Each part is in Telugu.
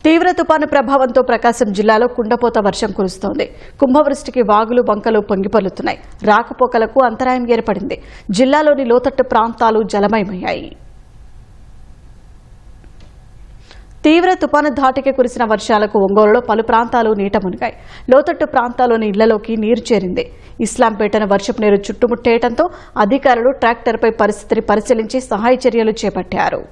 తీవ్ర తుపాను ప్రభావంతో ప్రకాశం జిల్లాలో కుండపోత వర్షం కురుస్తోంది. కుంభవృష్టికి వాగులు వంకలు పొంగిపొర్లుతున్నాయి. రాకపోకలకు అంతరాయం ఏర్పడింది. జిల్లాలోని లోతట్టు ప్రాంతాలు జలమయమయ్యాయి. తీవ్ర తుపాను ధాటికి కురిసిన వర్షాలకు ఒంగోలులో పలు ప్రాంతాలు నీట మునిగాయి. లోతట్టు ప్రాంతాల్లోని ఇళ్లలోకి నీరు చేరింది. ఇస్లాంపేటను వర్షపు నీరు చుట్టుముట్టేయడంతో అధికారులు ట్రాక్టర్పై పరిస్థితిని పరిశీలించి సహాయ చర్యలు చేపట్టారు.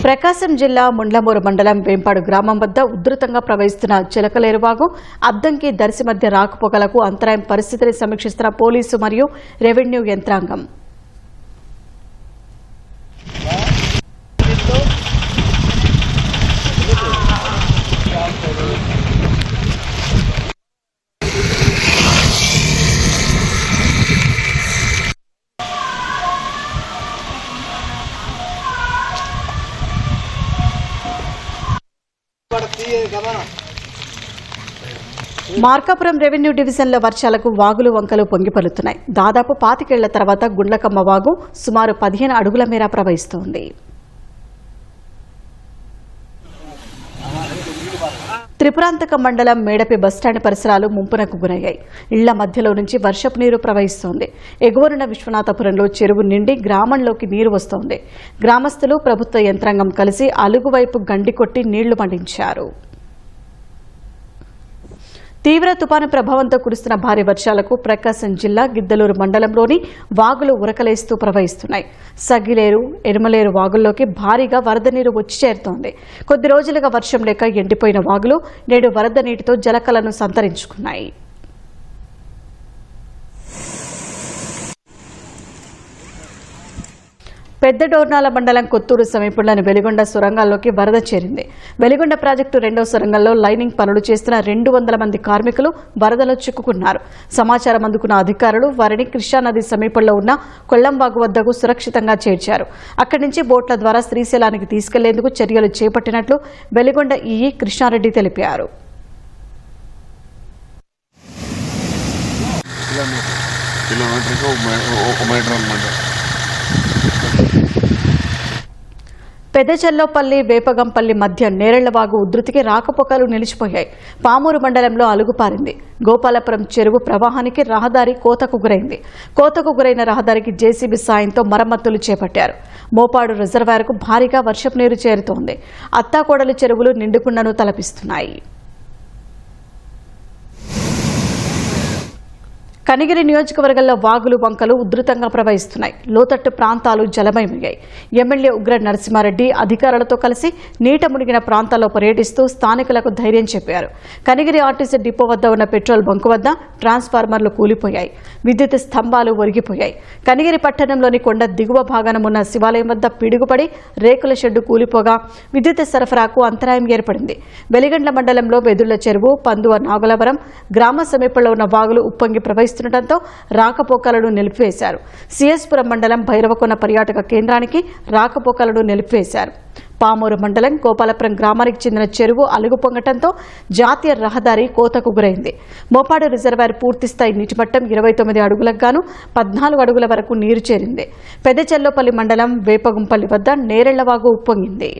ప్రకాశం జిల్లా ముండ్లమూరు మండలం వేంపాడు గ్రామం వద్ద ఉధృతంగా ప్రవహిస్తున్న చిలకలేరువాగు, అద్దంకి దర్శి మధ్య రాకపోకలకు అంతరాయం పరిస్థితిని సమీక్షిస్తున్న పోలీసు మరియు రెవెన్యూ యంత్రాంగం. మార్కాపురం రెవెన్యూ డివిజన్లో వర్షాలకు వాగులు వంకలు పొంగిపొర్లుతున్నాయి. దాదాపు 25 ఏళ్ల తర్వాత గుండ్లకమ్మ వాగు సుమారు 15 అడుగుల మేర ప్రవహిస్తోంది. త్రిపురాంతక మండలం మేడపి బస్టాండ్ పరిసరాలు ముంపునకు గురయ్యాయి. ఇళ్ల మధ్యలో నుంచి వర్షపు నీరు ప్రవహిస్తోంది. ఎగువనున్న విశ్వనాథపురంలో చెరువు నిండి గ్రామంలోకి నీరు వస్తోంది. గ్రామస్తులు, ప్రభుత్వ యంత్రాంగం కలిసి అలుగువైపు గండి కొట్టి నీళ్లు మండించారు. తీవ్ర తుపాను ప్రభావంతో కురుస్తున్న భారీ వర్షాలకు ప్రకాశం జిల్లా గిద్దలూరు మండలంలోని వాగులు ఉరకలేస్తూ ప్రవహిస్తున్నాయి. సగిలేరు, ఎరుమలేరు వాగుల్లోకి భారీగా వరద నీరు వచ్చి చేరుతోంది. కొద్ది రోజులుగా వర్షం లేక ఎండిపోయిన వాగులు నేడు వరద నీటితో జలకలను సంతరించుకున్నాయి. పెద్ద డోర్నాల మండలం కొత్తూరు సమీపంలోని వెలిగొండ సొరంగాల్లోకి వరద చేరింది. వెలిగొండ ప్రాజెక్టు 2వ సొరంగంలో లైనింగ్ పనులు చేస్తున్న 200 మంది కార్మికులు వరదలో చిక్కుకున్నారు. సమాచారం అందుకున్న అధికారులు వారిని కృష్ణానది సమీపంలో ఉన్న కొల్లంవాగు వద్దకు సురక్షితంగా చేర్చారు. అక్కడి నుంచి బోట్ల ద్వారా శ్రీశైలానికి తీసుకెళ్లేందుకు చర్యలు చేపట్టినట్లు వెలిగొండ ఈఈ కృష్ణారెడ్డి తెలిపారు. పెదచెల్లోపల్లి, వేపగంపల్లి మధ్య నేరెళ్లవాగు ఉధృతికి రాకపోకలు నిలిచిపోయాయి. పామూరు మండలంలో అలుగుపారింది. గోపాలపురం చెరువు ప్రవాహానికి రహదారి కోతకు గురైంది. కోతకు గురైన రహదారికి జేసీబీ సాయంతో మరమ్మతులు చేపట్టారు. మోపాడు రిజర్వాయర్కు భారీగా వర్షపు నీరు చేరుతోంది. అత్తాకోడలు చెరువులు నిండుకుండను తలపిస్తున్నాయి. కనిగిరి నియోజకవర్గంలో వాగులు వంకలు ఉధృతంగా ప్రవహిస్తున్నాయి. లోతట్టు ప్రాంతాలు జలమయమయ్యాయి. ఎమ్మెల్యే ఉగ్ర నరసింహారెడ్డి అధికారులతో కలిసి నీట మునిగిన ప్రాంతాల్లో పర్యటిస్తూ స్థానికులకు ధైర్యం చెప్పారు. కనిగిరి ఆర్టీసీ డిపో వద్ద ఉన్న పెట్రోల్ బంకు వద్ద ట్రాన్స్ఫార్మర్లు కూలిపోయాయి. విద్యుత్ స్తంభాలు ఒరిగిపోయాయి. కనిగిరి పట్టణంలోని కొండ దిగువ భాగాన ఉన్న శివాలయం వద్ద పిడుగుపడి రేకుల షెడ్డు కూలిపోగా విద్యుత్ సరఫరాకు అంతరాయం ఏర్పడింది. వెలిగండ్ల మండలంలో వెదుళ్ల చెరువు, పందువ నాగులవరం గ్రామ సమీపంలో ఉన్న వాగులు ఉప్పొంగి ప్రవహిస్తుండటంతో రాకపోకలను నిలిపివేశారు. సిఎస్పురం మండలం భైరవకొన పర్యాటక కేంద్రానికి రాకపోకలను నిలిపివేశారు. పామూరు మండలం గోపాలపురం గ్రామానికి చెందిన చెరువు అలుగు పొంగటంతో జాతీయ రహదారి కోతకు గురైంది. మోపాడు రిజర్వాయర్ పూర్తిస్థాయి నీటిమట్టం 29 అడుగులకు గాను 14 అడుగుల వరకు నీరు చేరింది. పెదచెల్లోపల్లి మండలం వేపగుంపల్లి వద్ద నేరెళ్లవాగు ఉప్పొంగింది.